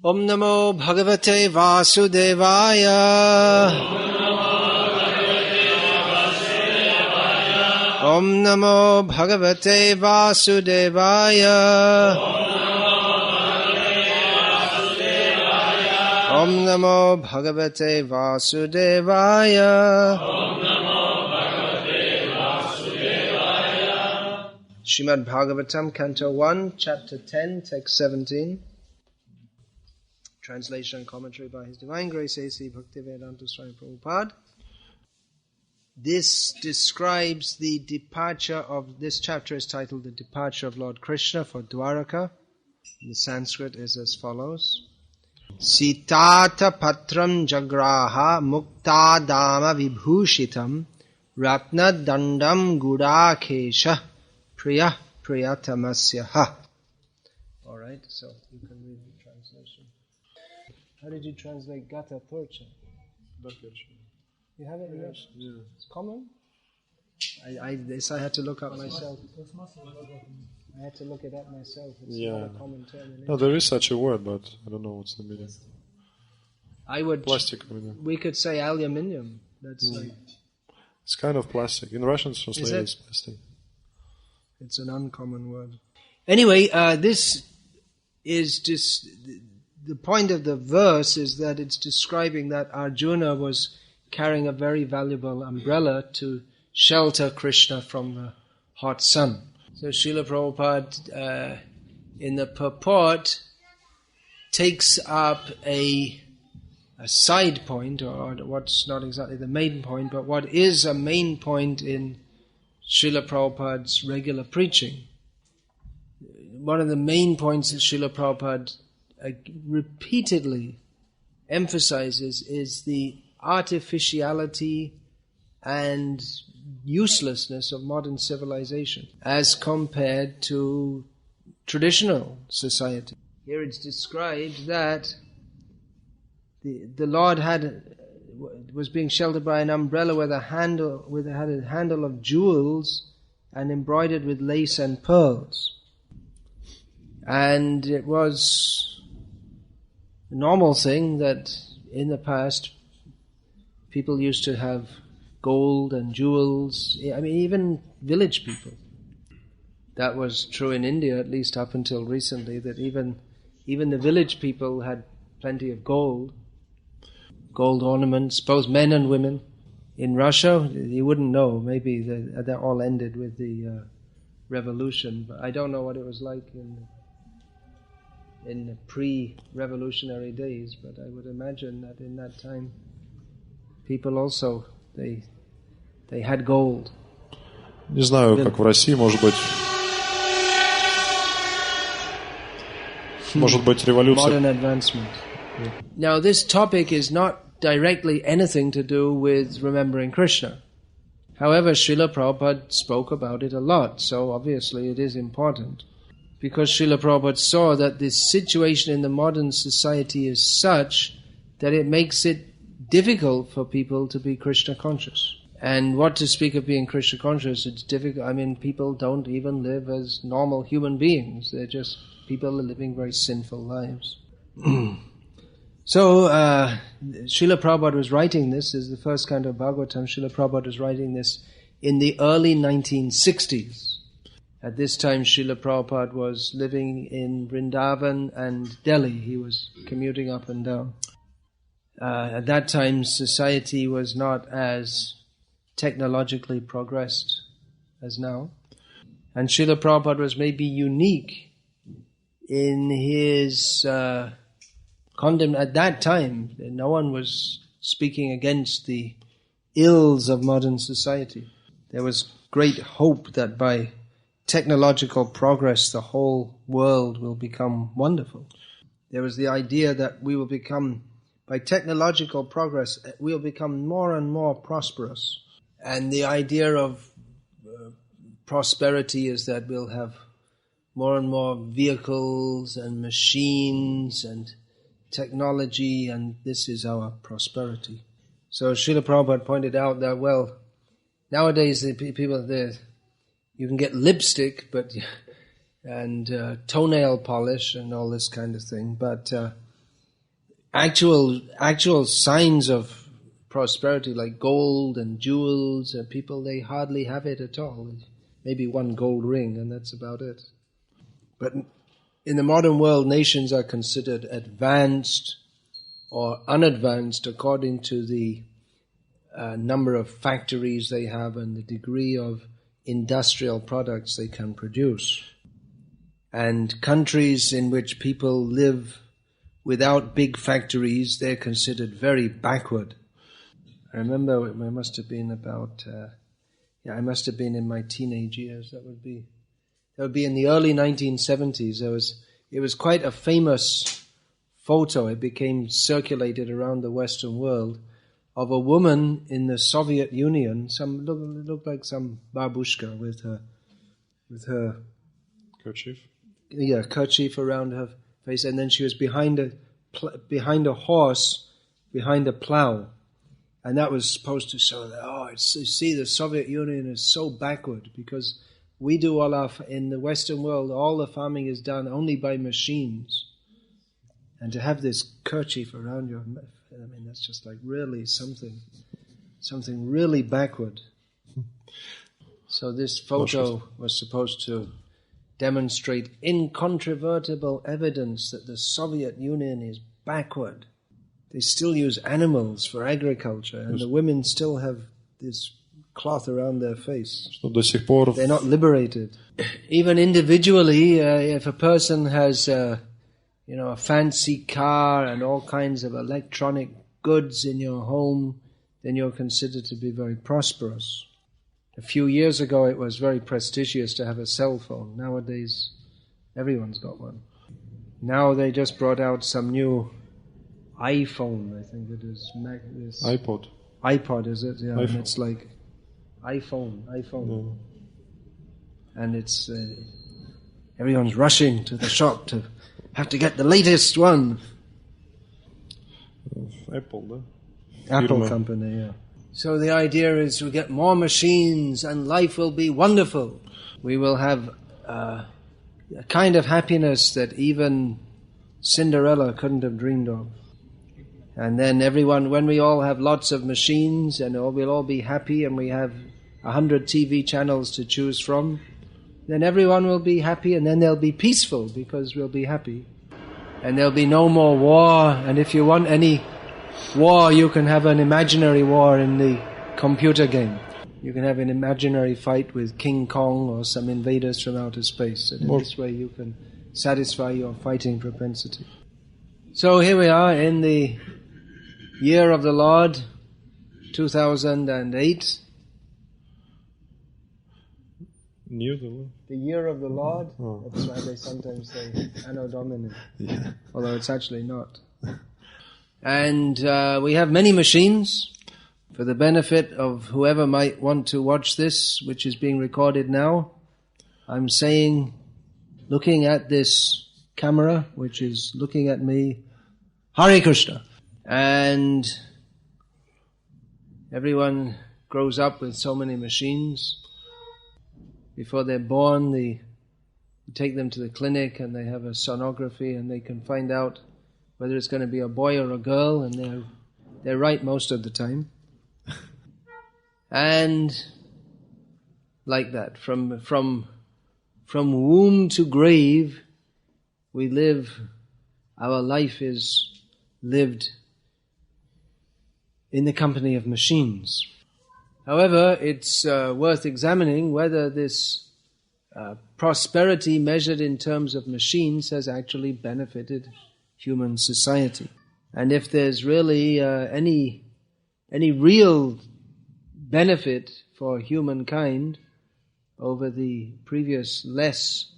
Om Namo Bhagavate Vasudevaya. Om Namo Bhagavate Vasudevaya. Om Namo Bhagavate Vasudevaya. Srimad Bhagavatam, Canto 1, Chapter 10, Text 17. Translation and commentary by His Divine Grace A.C. Bhakti-Vedanta Swami Prabhupada. This describes the departure of, this chapter is titled The Departure of Lord Krishna for Dwaraka. The Sanskrit is as follows. Sitata patram jagraha mukta dama vibhushitam ratna dandam gudakesha priya priyatamasyaha. Alright, so you can read the translation. How did you translate Gata Purcha? You have it? Yes. Yeah. It's common? This I had to look up myself. I had to look it up myself. It's not a common term in English. No, there is such a word, but I don't know what's the meaning. Plastic. We could say aluminium. That's like... It's kind of plastic. In Russian translation, it's plastic. It's an uncommon word. Anyway, this is just... The point of the verse is that it's describing that Arjuna was carrying a very valuable umbrella to shelter Krishna from the hot sun. So Srila Prabhupada, in the purport, takes up a side point, or what's not exactly the main point, but what is a main point in Srila Prabhupada's regular preaching. One of the main points that Srila Prabhupada repeatedly emphasizes is the artificiality and uselessness of modern civilization as compared to traditional society. Here it's described that the Lord was being sheltered by an umbrella with a handle of jewels and embroidered with lace and pearls. And it was a normal thing that in the past people used to have gold and jewels. I mean, even village people. That was true in India, at least up until recently, that even the village people had plenty of gold ornaments, both men and women. In Russia, you wouldn't know. Maybe that all ended with the revolution, but I don't know what it was like in the pre-revolutionary days, but I would imagine that in that time people also, they had gold. Не знаю, как в России, может быть революция. Modern advancement. Yeah. Now this topic is not directly anything to do with remembering Krishna. However, Srila Prabhupada spoke about it a lot, so obviously it is important. Because Srila Prabhupada saw that this situation in the modern society is such that it makes it difficult for people to be Krishna conscious. And what to speak of being Krishna conscious, it's difficult. I mean, people don't even live as normal human beings. They're just, people are living very sinful lives. So, Srila Prabhupada was writing this is the first kind of Bhagavatam. Srila Prabhupada was writing this in the early 1960s. At this time, Srila Prabhupada was living in Vrindavan and Delhi. He was commuting up and down. At that time, society was not as technologically progressed as now. And Srila Prabhupada was maybe unique in his at that time. No one was speaking against the ills of modern society. There was great hope that by technological progress the whole world will become wonderful. There was the idea that we will become, by technological progress, we'll become more and more prosperous. And the idea of prosperity is that we'll have more and more vehicles and machines and technology, and this is our prosperity. So Srila Prabhupada pointed out that, well, nowadays the people, you can get lipstick, and toenail polish and all this kind of thing, but actual signs of prosperity, like gold and jewels, people, they hardly have it at all. Maybe one gold ring, and that's about it. But in the modern world, nations are considered advanced or unadvanced according to the number of factories they have and the degree of industrial products they can produce. And countries in which people live without big factories, they're considered very backward. I remember I must have been I must have been in my teenage years. That would be in the early 1970s. It was quite a famous photo. It became circulated around the Western world of a woman in the Soviet Union. Looked like some babushka with her Kerchief. Yeah, kerchief around her face, and then she was behind a horse, behind a plow, and that was supposed to show that you see, the Soviet Union is so backward because we do in the Western world, all the farming is done only by machines, and to have this kerchief around your, I mean, that's just like really something really backward. So this photo was supposed to demonstrate incontrovertible evidence that the Soviet Union is backward. They still use animals for agriculture, and the women still have this cloth around their face. They're not liberated. Even individually, if a person has a fancy car and all kinds of electronic goods in your home, then you're considered to be very prosperous. A few years ago, it was very prestigious to have a cell phone. Nowadays, everyone's got one. Now they just brought out some new iPhone, I think it is. iPod, is it? Yeah, and it's like iPhone. Yeah. And it's everyone's rushing to the shop to have to get the latest one. Apple company, yeah. So the idea is we get more machines and life will be wonderful. We will have a kind of happiness that even Cinderella couldn't have dreamed of. And then when we all have lots of machines and we'll all be happy and we have 100 TV channels to choose from, then everyone will be happy and then they'll be peaceful because we'll be happy. And there'll be no more war, and if you want any war, you can have an imaginary war in the computer game. You can have an imaginary fight with King Kong or some invaders from outer space. And in this way you can satisfy your fighting propensity. So here we are in the year of the Lord, 2008. The year of the Lord. Oh. That's why they sometimes say Anno Domini. Yeah. Although it's actually not. And we have many machines. For the benefit of whoever might want to watch this, which is being recorded now, I'm saying, looking at this camera, which is looking at me, Hare Krishna. And everyone grows up with so many machines. Before they're born, you take them to the clinic and they have a sonography and they can find out whether it's going to be a boy or a girl, and they're right most of the time. And like that, from womb to grave, our life is lived in the company of machines. However, it's worth examining whether this prosperity measured in terms of machines has actually benefited human society. And if there's really any real benefit for humankind over the previous less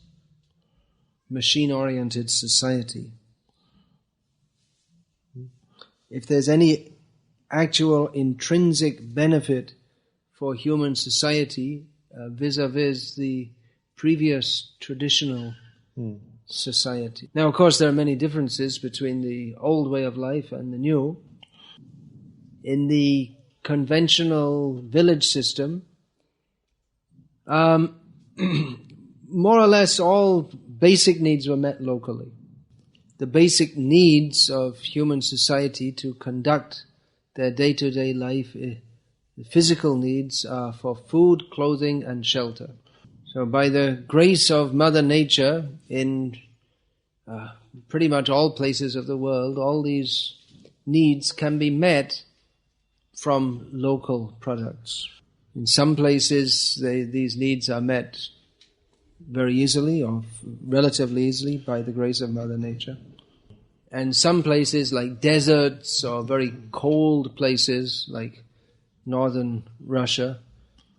machine-oriented society. If there's any actual intrinsic benefit for human society vis-a-vis the previous traditional society. Now, of course, there are many differences between the old way of life and the new. In the conventional village system, more or less all basic needs were met locally. the basic needs of human society to conduct their day-to-day life. The physical needs are for food, clothing and shelter. So by the grace of Mother Nature, in pretty much all places of the world, all these needs can be met from local products. In some places, these needs are met very easily or relatively easily by the grace of Mother Nature. And some places like deserts or very cold places like northern Russia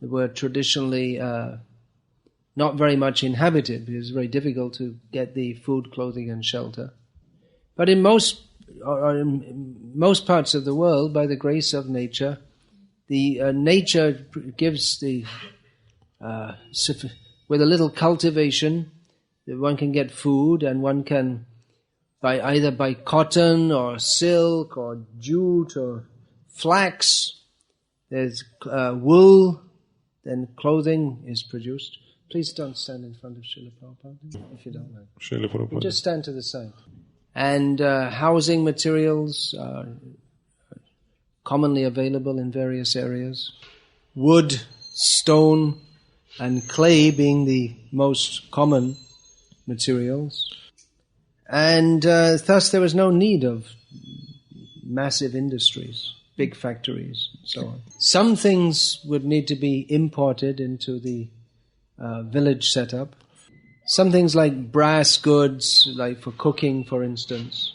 were traditionally not very much inhabited because it's very difficult to get the food, clothing and shelter. But in most parts of the world, by the grace of nature, the nature gives with a little cultivation, one can get food, and one can either buy cotton or silk or jute or flax. There's wool, then clothing is produced. Please don't stand in front of Srila Prabhupada, if you don't mind. Srila Prabhupada. You just stand to the side. And housing materials are commonly available in various areas. Wood, stone, and clay being the most common materials. And thus there was no need of massive industries, big factories, and so on. Some things would need to be imported into the village setup. Some things like brass goods, like for cooking, for instance.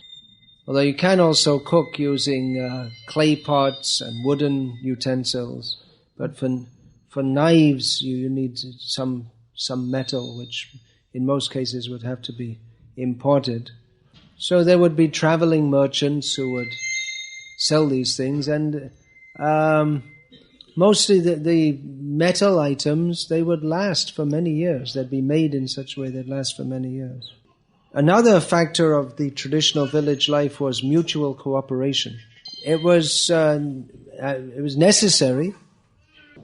Although you can also cook using clay pots and wooden utensils. But for knives, you need some metal, which in most cases would have to be imported. So there would be traveling merchants who would sell these things, and mostly the metal items, they would last for many years. They'd be made in such a way they'd last for many years. Another factor of the traditional village life was mutual cooperation. It was necessary,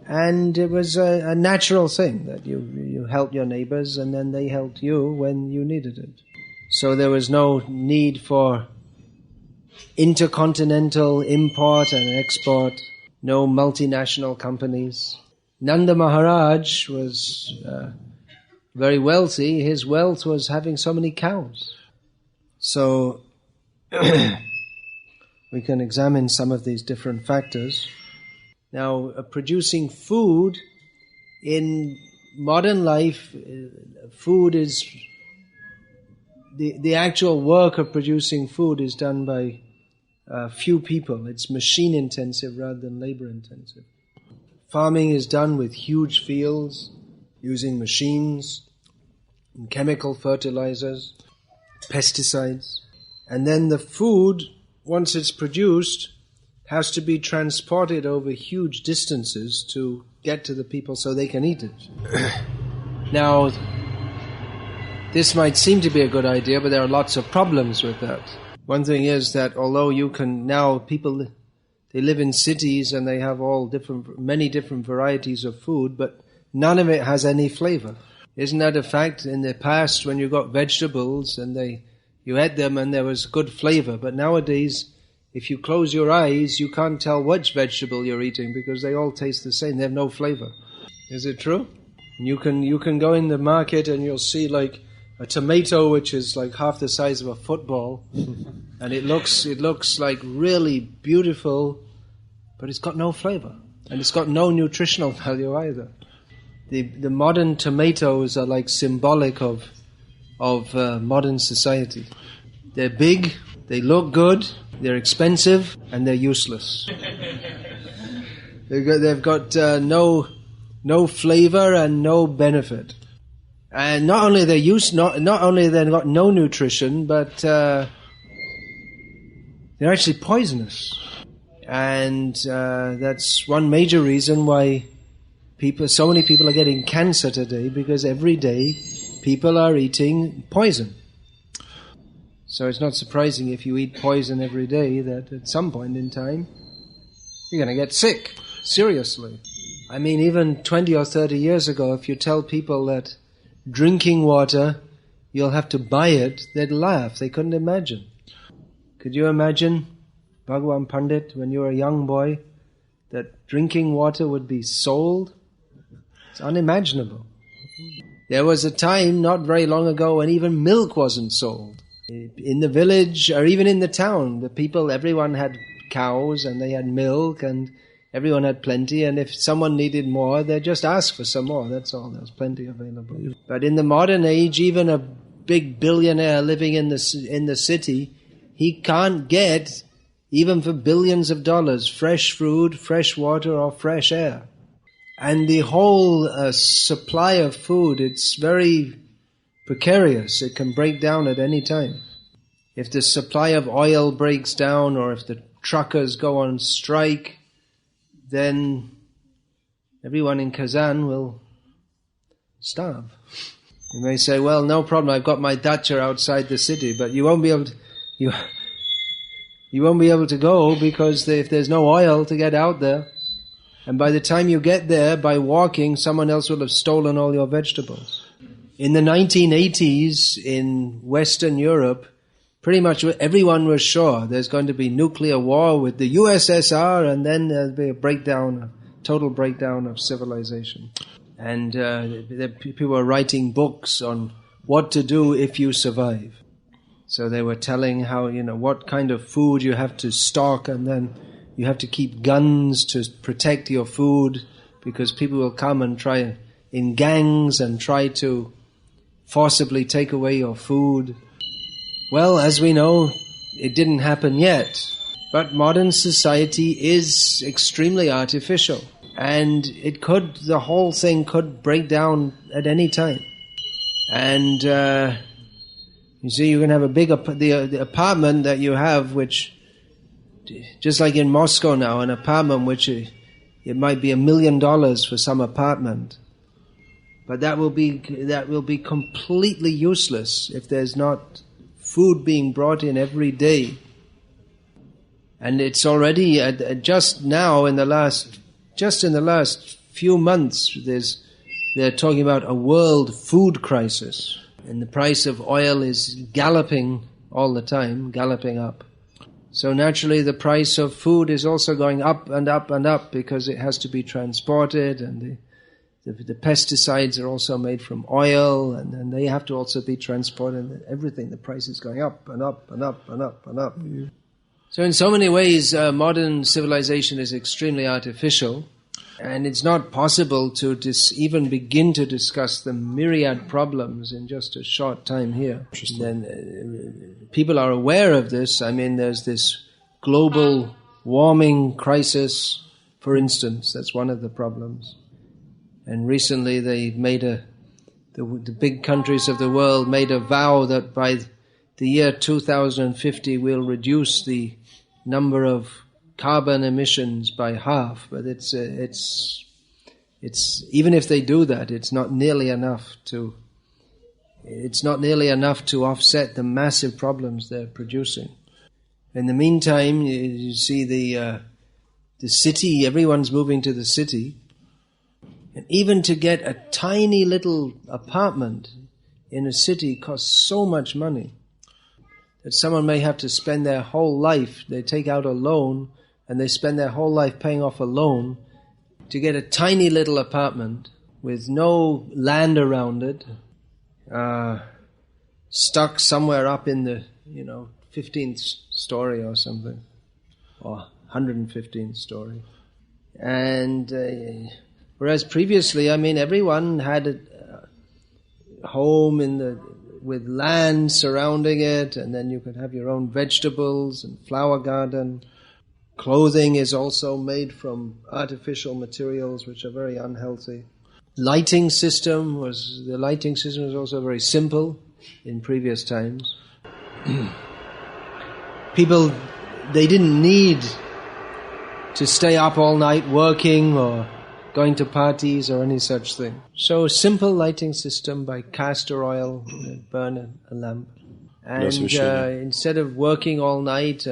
and it was a natural thing that you helped your neighbors and then they helped you when you needed it. So there was no need for intercontinental import and export, no multinational companies. Nanda Maharaj was very wealthy. His wealth was having so many cows. So we can examine some of these different factors. Now, producing food in modern life, food is the actual work of producing food is done by few people. It's machine intensive rather than labor intensive. Farming is done with huge fields, using machines, and chemical fertilizers, pesticides. And then the food, once it's produced, has to be transported over huge distances to get to the people so they can eat it. Now, this might seem to be a good idea, but there are lots of problems with that. One thing is that although people, they live in cities and they have many different varieties of food, but none of it has any flavor. Isn't that a fact? In the past, when you got vegetables and you ate them and there was good flavor, but nowadays, if you close your eyes, you can't tell which vegetable you're eating because they all taste the same. They have no flavor. Is it true? You can go in the market and you'll see like a tomato which is like half the size of a football, and it looks like really beautiful, but it's got no flavor and it's got no nutritional value either. The modern tomatoes are like symbolic of modern society. They're big, they look good, they're expensive, and they're useless. They've got no flavor and no benefit. And not only not only they've got no nutrition, but they're actually poisonous. And that's one major reason why so many people are getting cancer today, because every day people are eating poison. So it's not surprising if you eat poison every day that at some point in time you're going to get sick, seriously. I mean, even 20 or 30 years ago, if you tell people that drinking water you'll have to buy it, they'd laugh. They couldn't imagine. Could you imagine, Bhagwan Pandit, when you were a young boy, that drinking water would be sold? It's unimaginable. There was a time not very long ago when even milk wasn't sold. In the village or even in the town, everyone had cows and they had milk and everyone had plenty, and if someone needed more, they'd just ask for some more. That's all. There was plenty available. But in the modern age, even a big billionaire living in the city, he can't get, even for billions of dollars, fresh food, fresh water, or fresh air. And the whole supply of food, it's very precarious. It can break down at any time. If the supply of oil breaks down, or if the truckers go on strike, then everyone in Kazan will starve. You may say, well, no problem, I've got my dacha outside the city, but you won't be able to, you won't be able to go because if there's no oil to get out there, and by the time you get there, by walking, someone else will have stolen all your vegetables. In the 1980s, in Western Europe, pretty much everyone was sure there's going to be nuclear war with the USSR, and then there'll be a total breakdown of civilization. And people were writing books on what to do if you survive. So they were telling how, what kind of food you have to stock, and then you have to keep guns to protect your food, because people will come and try in gangs and try to forcibly take away your food. Well, as we know, it didn't happen yet. But modern society is extremely artificial. And the whole thing could break down at any time. And, you see, you can have the apartment that you have, which, just like in Moscow now, an apartment which it might be $1 million for some apartment. But that will be completely useless if there's not food being brought in every day. And it's already just now in the last few months they're talking about a world food crisis, and the price of oil is galloping all the time, galloping up. So naturally the price of food is also going up and up and up, because it has to be transported, and the pesticides are also made from oil, and then they have to also be transported, and everything, the price is going up and up and up and up and up. So in so many ways, modern civilization is extremely artificial, and it's not possible to even begin to discuss the myriad problems in just a short time here. Then people are aware of this. I mean, there's this global warming crisis, for instance. That's one of the problems. And recently they made the big countries of the world made a vow that by the year 2050 we'll reduce the number of carbon emissions by half. But it's even if they do that, it's not nearly enough to offset the massive problems they're producing. In the meantime, you see the city. Everyone's moving to the city. And even to get a tiny little apartment in a city costs so much money that someone may have to spend their whole life, they take out a loan and they spend their whole life paying off a loan to get a tiny little apartment with no land around it, stuck somewhere up in the 15th story or something, or 115th story. And whereas previously, I mean, everyone had a home with land surrounding it, and then you could have your own vegetables and flower garden. Clothing is also made from artificial materials which are very unhealthy. The lighting system was also very simple in previous times. People, they didn't need to stay up all night working or going to parties or any such thing. So a simple lighting system by castor oil, burn a lamp. And instead of working all night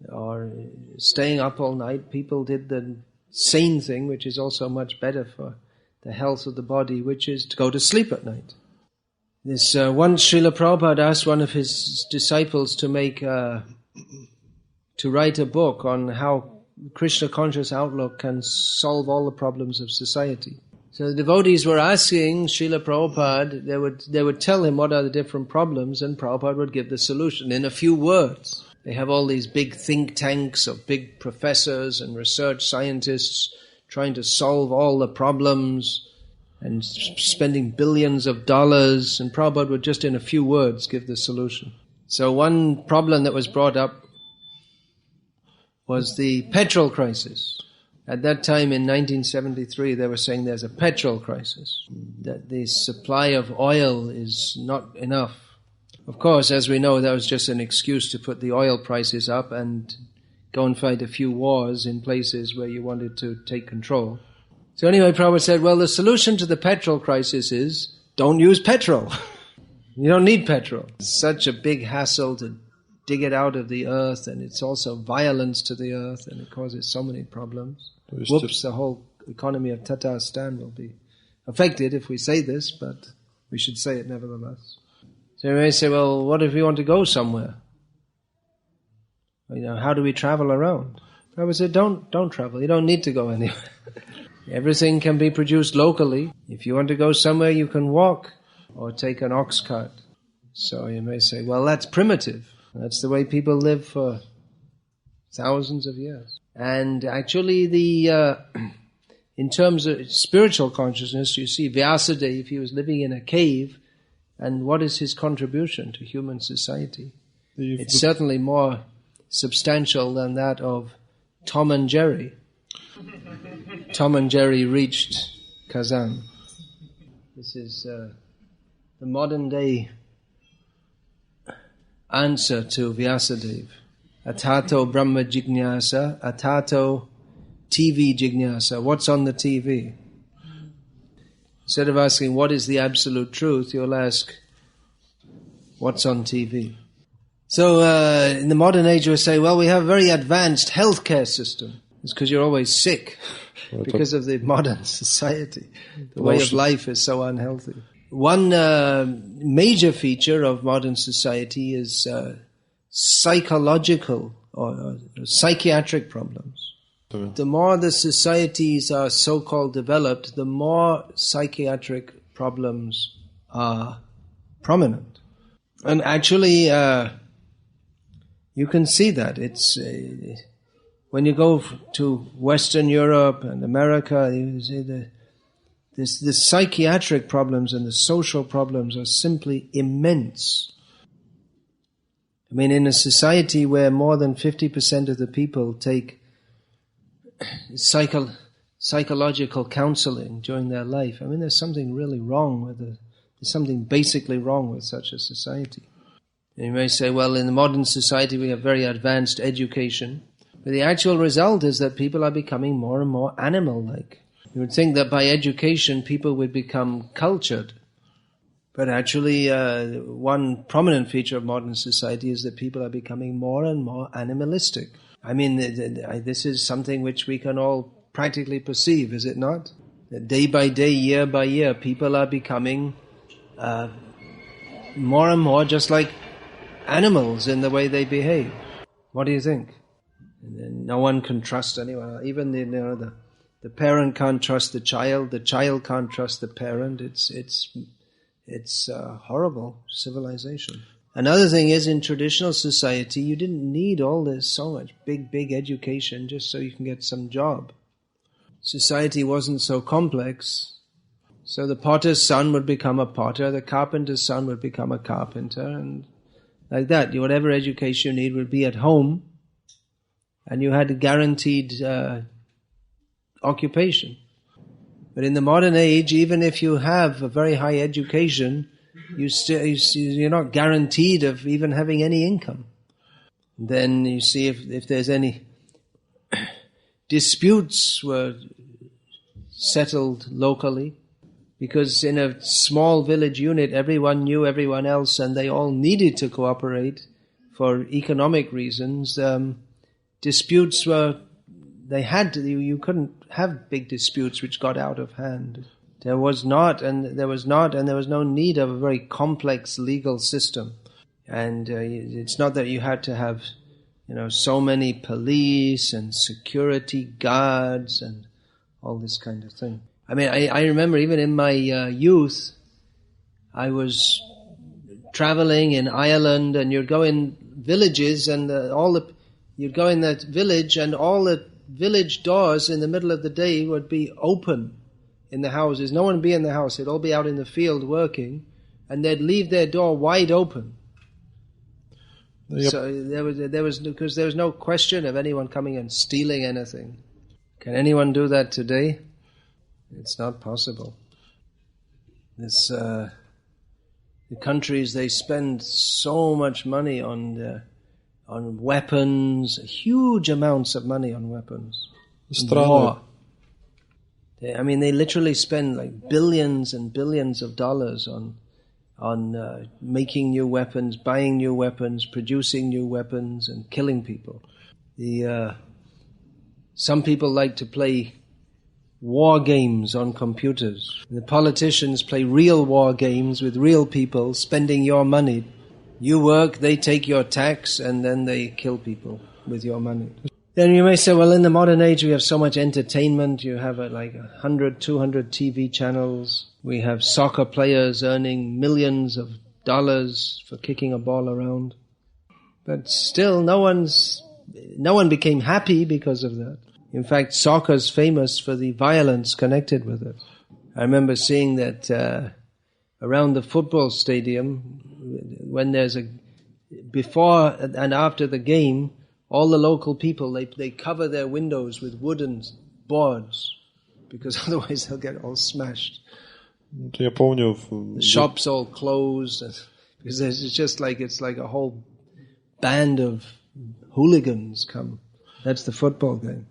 or staying up all night, people did the sane thing, which is also much better for the health of the body, which is to go to sleep at night. Once Srila Prabhupada asked one of his disciples to write a book on how Krishna conscious outlook can solve all the problems of society. So the devotees were asking Srila Prabhupada, they would tell him what are the different problems, and Prabhupada would give the solution in a few words. They have all these big think tanks of big professors and research scientists trying to solve all the problems and spending billions of dollars, and Prabhupada would just in a few words give the solution. So one problem that was brought up was the petrol crisis. At that time in 1973, they were saying there's a petrol crisis, that the supply of oil is not enough. Of course, as we know, that was just an excuse to put the oil prices up and go and fight a few wars in places where you wanted to take control. So anyway, Prabhupada said, well, the solution to the petrol crisis is don't use petrol. You don't need petrol. It's such a big hassle to dig it out of the earth, and it's also violence to the earth, and it causes so many problems. Whoops, the whole economy of Tatarstan will be affected if we say this, but we should say it nevertheless. So you may say, well, what if we want to go somewhere? How do we travel around? Prabhupada said, don't travel. You don't need to go anywhere. Everything can be produced locally. If you want to go somewhere, you can walk or take an ox cart. So you may say, well, that's primitive. That's the way people live for thousands of years. And actually, in terms of spiritual consciousness, you see Vyasadeva, he was living in a cave, and what is his contribution to human society? It's certainly more substantial than that of Tom and Jerry. Tom and Jerry reached Kazan. This is the modern day answer to Vyasadeva. Atato Brahma Jignasa, Atato TV Jignasa. What's on the TV? Instead of asking what is the absolute truth, you'll ask what's on TV. So in the modern age we say, well, we have a very advanced healthcare system. It's because you're always sick because of the modern society. The way of life is so unhealthy. One major feature of modern society is psychological or psychiatric problems. The more the societies are so-called developed, the more psychiatric problems are prominent. And actually, you can see that. It's when you go to Western Europe and America, you see the psychiatric problems and the social problems are simply immense. I mean, in a society where more than 50% of the people take psychological counseling during their life, I mean, there's something really wrong with there's something basically wrong with such a society. And you may say, well, in the modern society we have very advanced education, but the actual result is that people are becoming more and more animal-like. You would think that by education people would become cultured. But actually, one prominent feature of modern society is that people are becoming more and more animalistic. I mean, this is something which we can all practically perceive, is it not? That day by day, year by year, people are becoming more and more just like animals in the way they behave. What do you think? No one can trust anyone. Even the parent can't trust the child can't trust the parent. It's a horrible civilization. Another thing is, in traditional society, you didn't need all this, so much big education just so you can get some job. Society wasn't so complex, so the potter's son would become a potter, the carpenter's son would become a carpenter, and like that. Whatever education you need would be at home, and you had a guaranteed occupation. But in the modern age, even if you have a very high education, you're not guaranteed of even having any income. Then you see if there's any disputes were settled locally, because in a small village unit, everyone knew everyone else and they all needed to cooperate for economic reasons. Disputes were, you couldn't have big disputes which got out of hand. There was no need of a very complex legal system. And it's not that you had to have, so many police and security guards and all this kind of thing. I mean, I remember even in my youth, I was traveling in Ireland, and you'd go in villages, and you'd go in that village, and all the village doors in the middle of the day would be open in the houses. No one would be in the house. They'd all be out in the field working, and they'd leave their door wide open. Yep. So there was no question of anyone coming and stealing anything. Can anyone do that today? It's not possible. The countries, they spend so much money on weapons, huge amounts of money on weapons. War. They literally spend like billions and billions of dollars on making new weapons, buying new weapons, producing new weapons, and killing people. Some people like to play war games on computers. The politicians play real war games with real people, spending your money. You work, they take your tax, and then they kill people with your money. Then you may say, well, in the modern age we have so much entertainment. You have like 100, 200 TV channels. We have soccer players earning millions of dollars for kicking a ball around. But still, no one became happy because of that. In fact, soccer's famous for the violence connected with it. I remember seeing that around the football stadium, when there's before and after the game, all the local people, they cover their windows with wooden boards, because otherwise they'll get all smashed. The shops all closed, because it's like a whole band of hooligans come. That's the football game.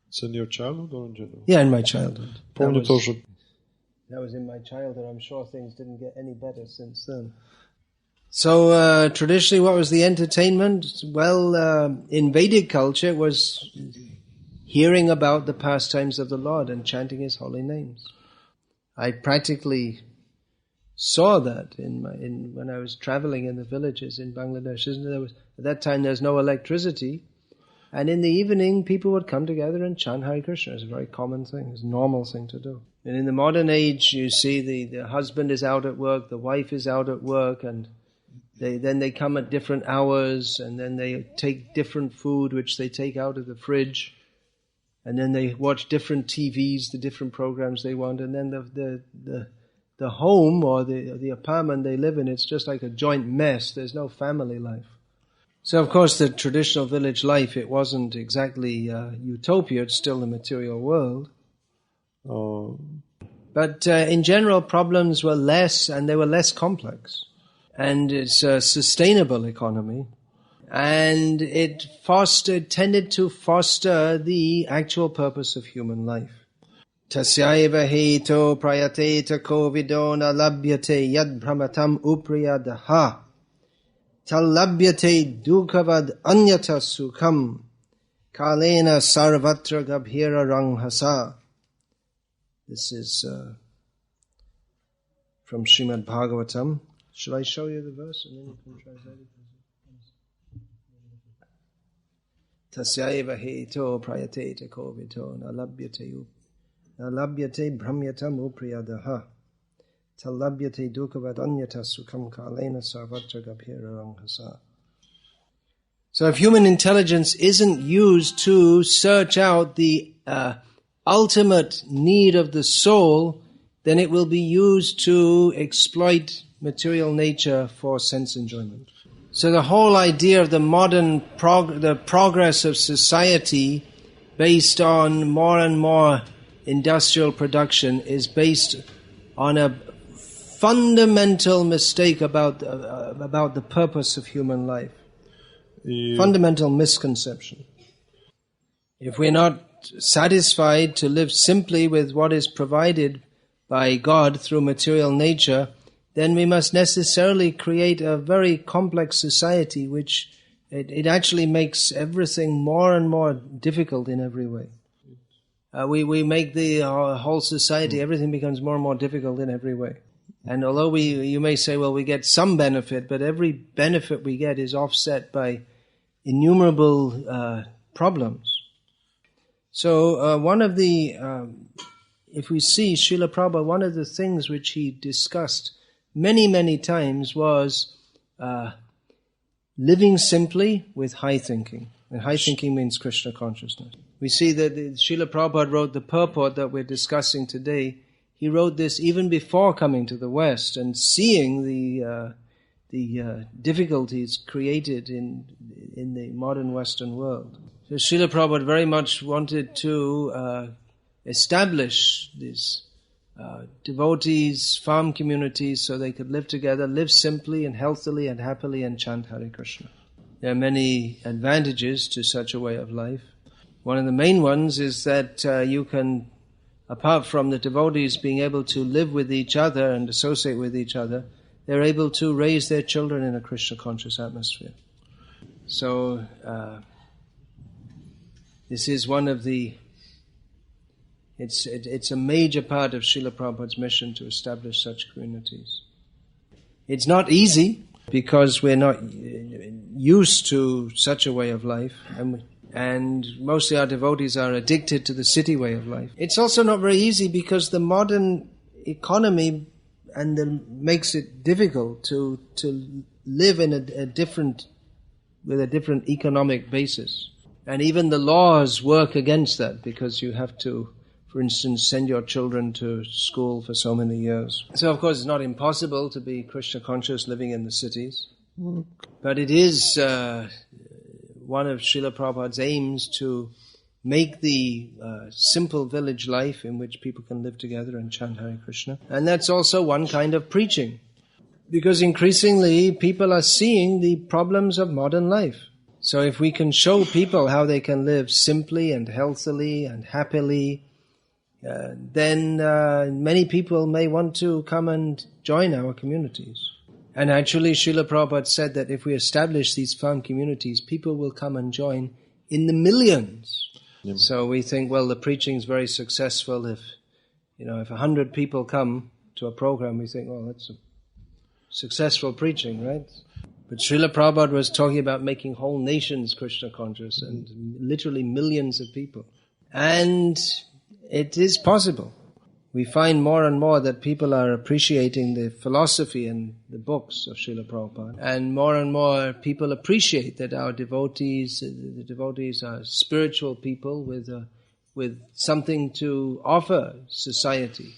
It's in your childhood or in general? Yeah, in my childhood. That was in my childhood. I'm sure things didn't get any better since then. So traditionally, what was the entertainment? Well, in Vedic culture, it was hearing about the pastimes of the Lord and chanting His holy names. I practically saw that when I was traveling in the villages in Bangladesh. At that time, there's no electricity. And in the evening, people would come together and chant Hare Krishna. It's a very common thing. It's a normal thing to do. And in the modern age, you see the husband is out at work, the wife is out at work, and they come at different hours, and then they take different food, which they take out of the fridge, and then they watch different TVs, the different programs they want, and then the home or the apartment they live in, it's just like a joint mess. There's no family life. So, of course, the traditional village life, it wasn't exactly utopia. It's still the material world. But in general, problems were less, and they were less complex. And it's a sustainable economy. And it tended to foster the actual purpose of human life. Tasyaiva heto prayate kovido na labhyate yad brahmatam upriyadaha. Talabhyate dukavad anyata sukham kalena sarvatra gabhira ranghasa. This is from Srimad Bhagavatam. Shall I show you the verse and then you can translate it? Tasyaiva heto prayate kovito nalabhyate brahmyatam upriyadaha. Talabhyate dukavadanyata sukham kalena sarvatra gabhira ranghasa. So if human intelligence isn't used to search out the ultimate need of the soul, then it will be used to exploit material nature for sense enjoyment. So the whole idea of the modern the progress of society based on more and more industrial production is based on a fundamental mistake about the purpose of human life. Fundamental misconception. If we're not satisfied to live simply with what is provided by God through material nature, then we must necessarily create a very complex society which it actually makes everything more and more difficult in every way. we make the whole society, everything becomes more and more difficult in every way. And although you may say, well, we get some benefit, but every benefit we get is offset by innumerable problems. So one of the, if we see Srila Prabhupada, one of the things which he discussed many, many times was living simply with high thinking. And high thinking means Krishna consciousness. We see that Srila Prabhupada wrote the purport that we're discussing today. He wrote this even before coming to the West and seeing the difficulties created in the modern Western world. So Srila Prabhupada very much wanted to establish these devotees, farm communities, so they could live together, live simply and healthily and happily and chant Hare Krishna. There are many advantages to such a way of life. One of the main ones is that you can, apart from the devotees being able to live with each other and associate with each other, they're able to raise their children in a Krishna conscious atmosphere. So this is one of the, it's a major part of Srila Prabhupada's mission to establish such communities. It's not easy because we're not used to such a way of life, and mostly our devotees are addicted to the city way of life. It's also not very easy because the modern economy makes it difficult to live in with a different economic basis. And even the laws work against that because you have to, for instance, send your children to school for so many years. So of course it's not impossible to be Krishna conscious living in the cities. But it is one of Srila Prabhupada's aims to make the simple village life in which people can live together and chant Hare Krishna. And that's also one kind of preaching. Because increasingly people are seeing the problems of modern life. So if we can show people how they can live simply and healthily and happily, then many people may want to come and join our communities. And actually Srila Prabhupada said that if we establish these farm communities, people will come and join in the millions. Yeah. So we think, well, the preaching is very successful. If 100 people come to a program, we think, well, that's a successful preaching, right? But Srila Prabhupada was talking about making whole nations Krishna conscious and literally millions of people. And it is possible. We find more and more that people are appreciating the philosophy and the books of Srila Prabhupada. And more people appreciate that our devotees, the devotees are spiritual people with something to offer society.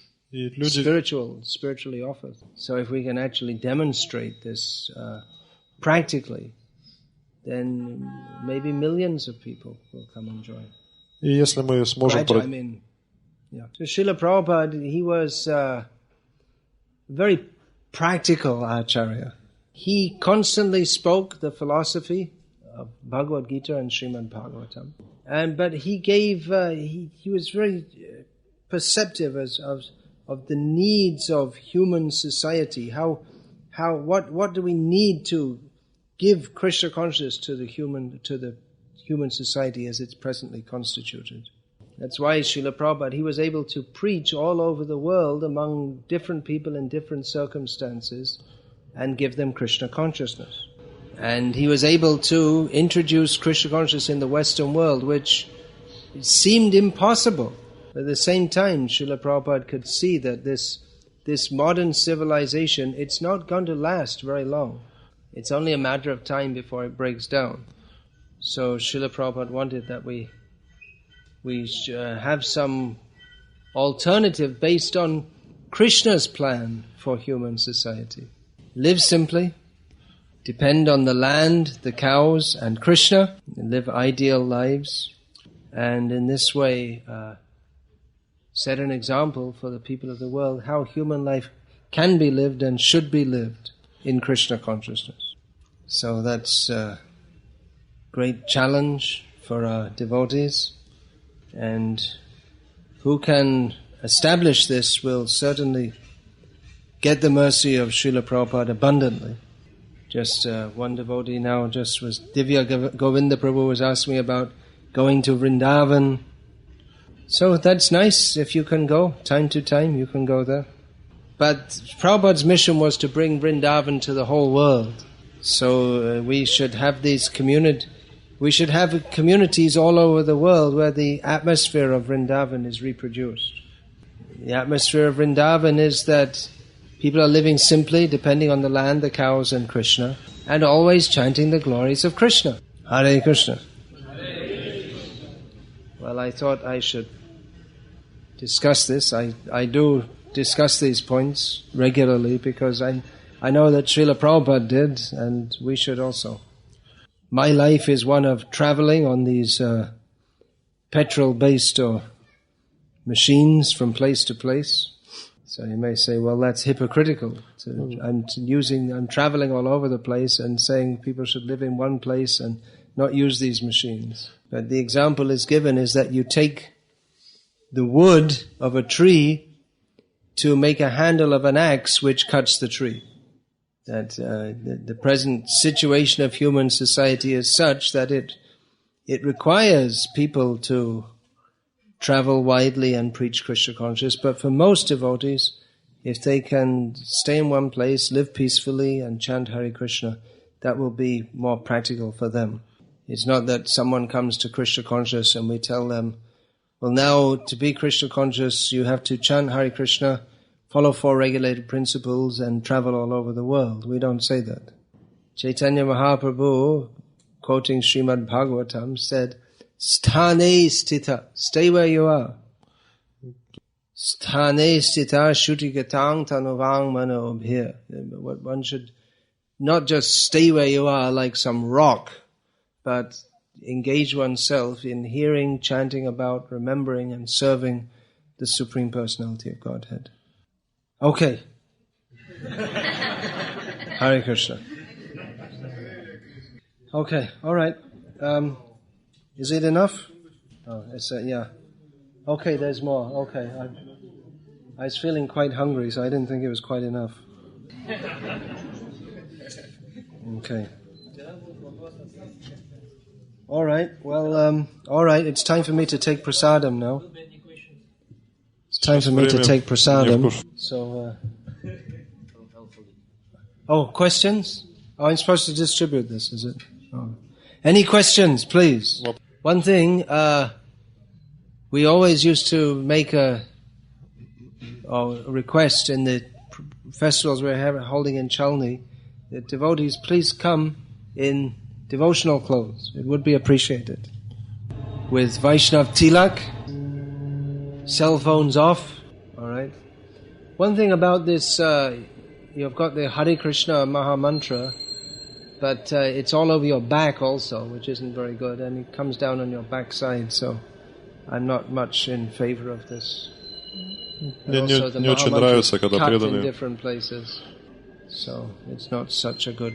Spiritually offered. So if we can actually demonstrate this practically, then maybe millions of people will come and join. Если мы сможем... Yeah. So Srila Prabhupada, he was a very practical acharya. He constantly spoke the philosophy of Bhagavad-gita and Srimad Bhagavatam. But he gave, he was very perceptive of the needs of human society. What do we need to give Krishna consciousness to the human society as it's presently constituted? That's why Srila Prabhupada, he was able to preach all over the world among different people in different circumstances and give them Krishna consciousness. And he was able to introduce Krishna consciousness in the Western world, which seemed impossible. But at the same time, Srila Prabhupada could see that this modern civilization, it's not going to last very long. It's only a matter of time before it breaks down. So Srila Prabhupada wanted that we have some alternative based on Krishna's plan for human society. Live simply, depend on the land, the cows, and Krishna, and live ideal lives, and in this way set an example for the people of the world how human life can be lived and should be lived in Krishna consciousness. So that's a great challenge for our devotees. And who can establish this will certainly get the mercy of Srila Prabhupada abundantly. Just one devotee now Divya Govinda Prabhu was asking me about going to Vrindavan. So that's nice if you can go. Time to time you can go there. But Prabhupada's mission was to bring Vrindavan to the whole world. So we should have these we should have communities all over the world where the atmosphere of Vrindavan is reproduced. The atmosphere of Vrindavan is that people are living simply, depending on the land, the cows and Krishna, and always chanting the glories of Krishna. Hare Krishna. Well, I thought I should discuss this. I do discuss these points regularly because I know that Srila Prabhupada did, and we should also. My life is one of traveling on these petrol-based machines from place to place. So you may say, well, that's hypocritical. I'm traveling all over the place and saying people should live in one place and not use these machines. But the example is given is that you take the wood of a tree to make a handle of an axe which cuts the tree. That the present situation of human society is such that it requires people to travel widely and preach Krishna consciousness, but for most devotees, if they can stay in one place, live peacefully and chant Hare Krishna, that will be more practical for them. It's not that someone comes to Krishna consciousness and we tell them, well, now to be Krishna conscious you have to chant Hare Krishna, follow 4 regulated principles and travel all over the world. We don't say that. Chaitanya Mahaprabhu, quoting Srimad Bhagavatam, said, Sthane stita, stay where you are. Sthane stita shuti-gatang tanuvang mano abhir. One should not just stay where you are like some rock, but engage oneself in hearing, chanting about, remembering and serving the Supreme Personality of Godhead. Okay. Hare Krishna. Okay, all right. Is it enough? Oh, it's yeah. Okay, there's more. Okay, I was feeling quite hungry, so I didn't think it was quite enough. Okay. All right. Well, all right. It's time for me to take prasadam now. It's time for me to take prasadam. So, questions? Oh, I'm supposed to distribute this, is it? Oh. Any questions, please? One thing, we always used to make a request in the festivals we're holding in Chalni, that devotees please come in devotional clothes. It would be appreciated. With Vaishnav Tilak, cell phones off, all right? One thing about this, you've got the Hare Krishna Maha Mantra, but it's all over your back also, which isn't very good, and it comes down on your backside, so I'm not much in favor of this. And also the Maha Mantra is cut in different places, so it's not such a good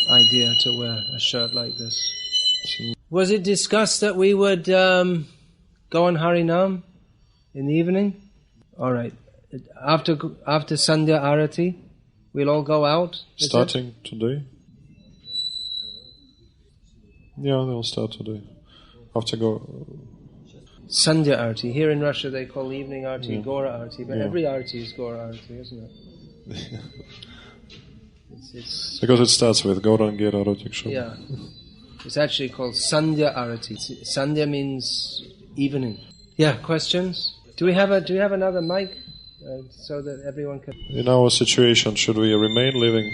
idea to wear a shirt like this. Was it discussed that we would go on Harinam in the evening? All right. After Sandhya Arati, we'll all go out? Starting today? Yeah, they'll start today. After Sandhya Arati. Here in Russia they call evening Arati Gora Arati, but every Arati is Gora Arati, isn't it? It's because it starts with Gauranga Arati Shobha. Yeah. It's actually called Sandhya Arati. Sandhya means evening. Yeah, questions? Do we have another mic so that everyone can... In our situation, should we remain living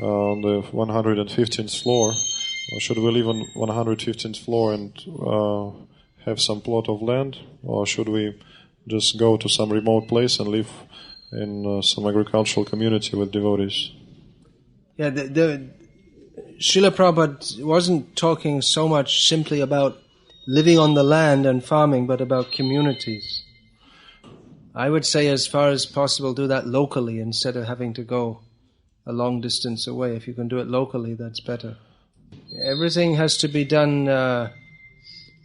on the 115th floor, or should we live on 115th floor and have some plot of land, or should we just go to some remote place and live in some agricultural community with devotees? Yeah, the Srila Prabhupada wasn't talking so much simply about living on the land and farming, but about communities. I would say as far as possible do that locally instead of having to go a long distance away. If you can do it locally, that's better. Everything has to be done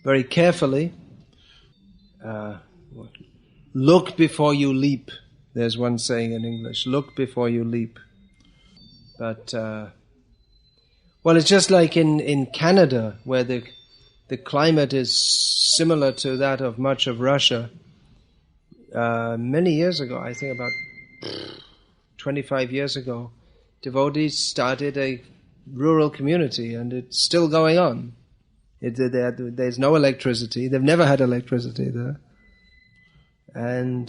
very carefully. Look before you leap. There's one saying in English, look before you leap. But, well, it's just like in Canada, where the the climate is similar to that of much of Russia. Many years ago, I think about 25 years ago, devotees started a rural community, and it's still going on. There's no electricity. They've never had electricity there. And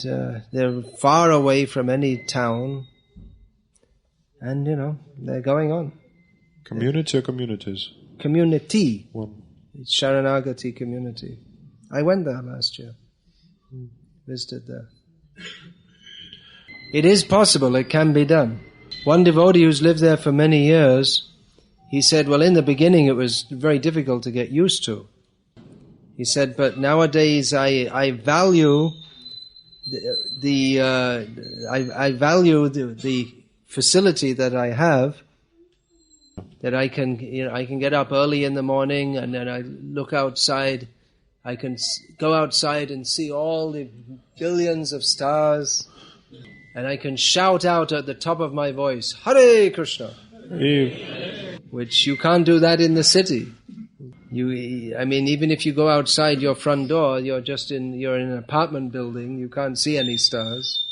they're far away from any town. And, they're going on. Community or communities? Community. One. It's Sharanagati community. I went there last year. Visited there. It is possible. It can be done. One devotee who's lived there for many years, he said, well, in the beginning it was very difficult to get used to. He said, but nowadays I value I value the facility that I have, that I can get up early in the morning, and then I look outside. I can go outside and see all the billions of stars, and I can shout out at the top of my voice, Hare Krishna, which you can't do that in the city. Even if you go outside your front door, you're in an apartment building, you can't see any stars.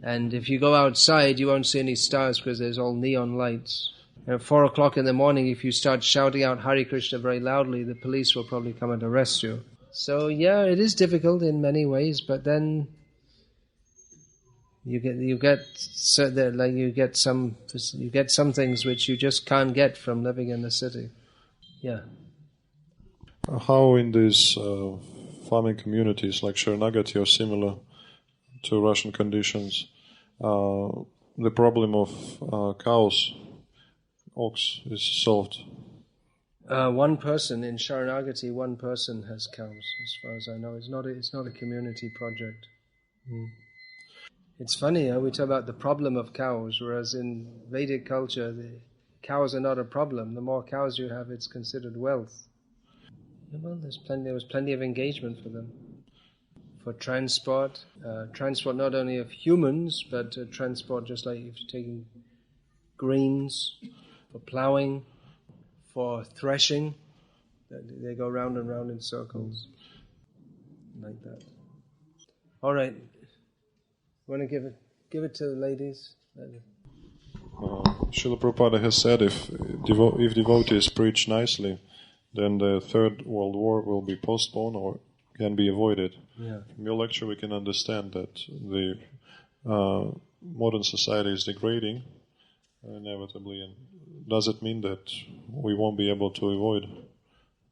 And if you go outside, you won't see any stars because there's all neon lights. And at 4 o'clock in the morning, if you start shouting out Hare Krishna very loudly, the police will probably come and arrest you. So yeah, it is difficult in many ways, but then you get some things which you just can't get from living in the city. Yeah. How in these farming communities like Sharanagati are similar to Russian conditions, the problem of cows, ox, is solved? One person in Sharanagati, one person has cows, as far as I know. It's not a community project. It's funny, we talk about the problem of cows, whereas in Vedic culture, the cows are not a problem. The more cows you have, it's considered wealth. Well, there was plenty of engagement for them. For transport not only of humans, but transport just like if you're taking grains, for ploughing, for threshing. They go round and round in circles, like that. All right. Want to give it to the ladies? Srila Prabhupada has said if devotees preach nicely, then the Third World War will be postponed or can be avoided. Yeah. From your lecture we can understand that the modern society is degrading inevitably, and does it mean that we won't be able to avoid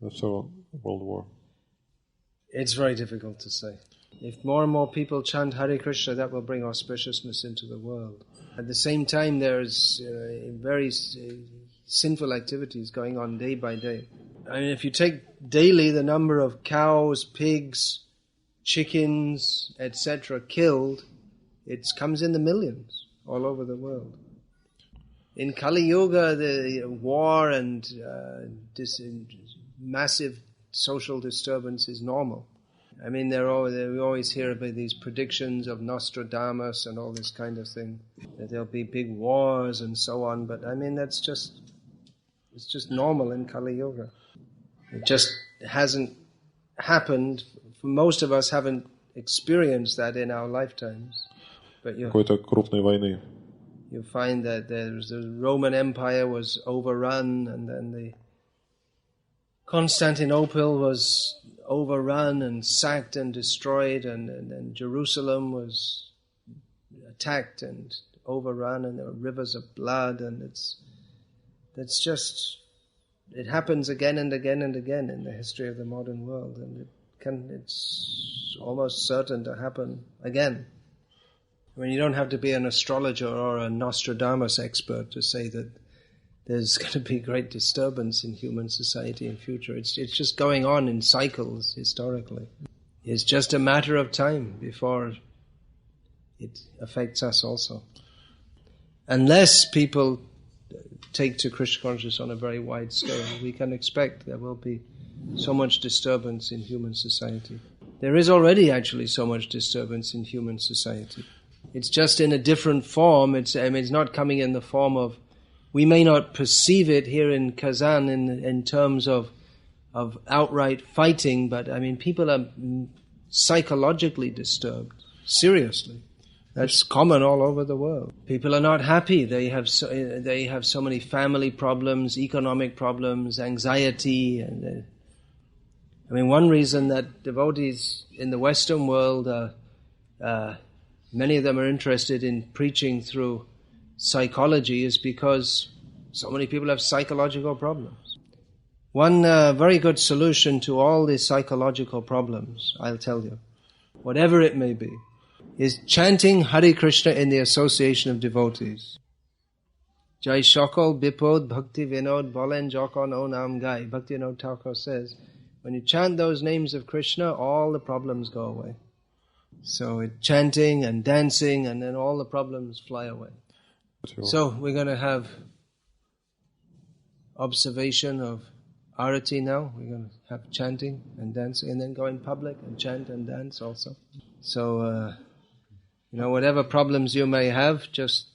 the Third World War? It's very difficult to say. If more and more people chant Hare Krishna, that will bring auspiciousness into the world. At the same time, there's very sinful activities going on day by day. I mean, if you take daily the number of cows, pigs, chickens, etc. killed, it comes in the millions all over the world. In Kali Yuga, the war and massive social disturbance is normal. I mean, we always hear about these predictions of Nostradamus and all this kind of thing, that there'll be big wars and so on. But I mean, it's just normal in Kali Yuga. It just hasn't happened. Most of us haven't experienced that in our lifetimes. But you find that the Roman Empire was overrun, and then the Constantinople was overrun and sacked and destroyed, and Jerusalem was attacked and overrun, and there were rivers of blood, and it happens again and again and again in the history of the modern world, and it's almost certain to happen again. I mean, you don't have to be an astrologer or a Nostradamus expert to say that there's going to be great disturbance in human society in future. It's just going on in cycles historically. It's just a matter of time before it affects us also. Unless people take to Krishna consciousness on a very wide scale, we can expect there will be so much disturbance in human society. There is already actually so much disturbance in human society. It's just in a different form. It's not coming in the form of, we may not perceive it here in Kazan in terms of of outright fighting, but I mean, people are psychologically disturbed, seriously. That's common all over the world. People are not happy. They have so many family problems, economic problems, anxiety. And I mean, one reason that devotees in the Western world, many of them are interested in preaching through psychology is because so many people have psychological problems. One very good solution to all these psychological problems, I'll tell you, whatever it may be, is chanting Hare Krishna in the association of devotees. Jai Shakal Bipod Bhakti Vinod Bolen Jokon O Nam Gai. Bhakti Vinod Thakur says, when you chant those names of Krishna, all the problems go away. So it's chanting and dancing, and then all the problems fly away. So we're going to have observation of Arati now. We're going to have chanting and dancing, and then go in public and chant and dance also. So, whatever problems you may have, just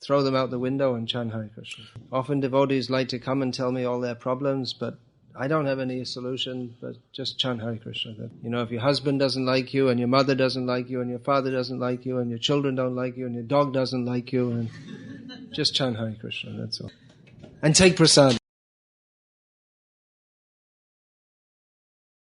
throw them out the window and chant Hare Krishna. Often devotees like to come and tell me all their problems, but I don't have any solution, but just chant Hare Krishna. If your husband doesn't like you, and your mother doesn't like you, and your father doesn't like you, and your children don't like you, and your dog doesn't like you, and just chant Hare Krishna, that's all. And take prasad.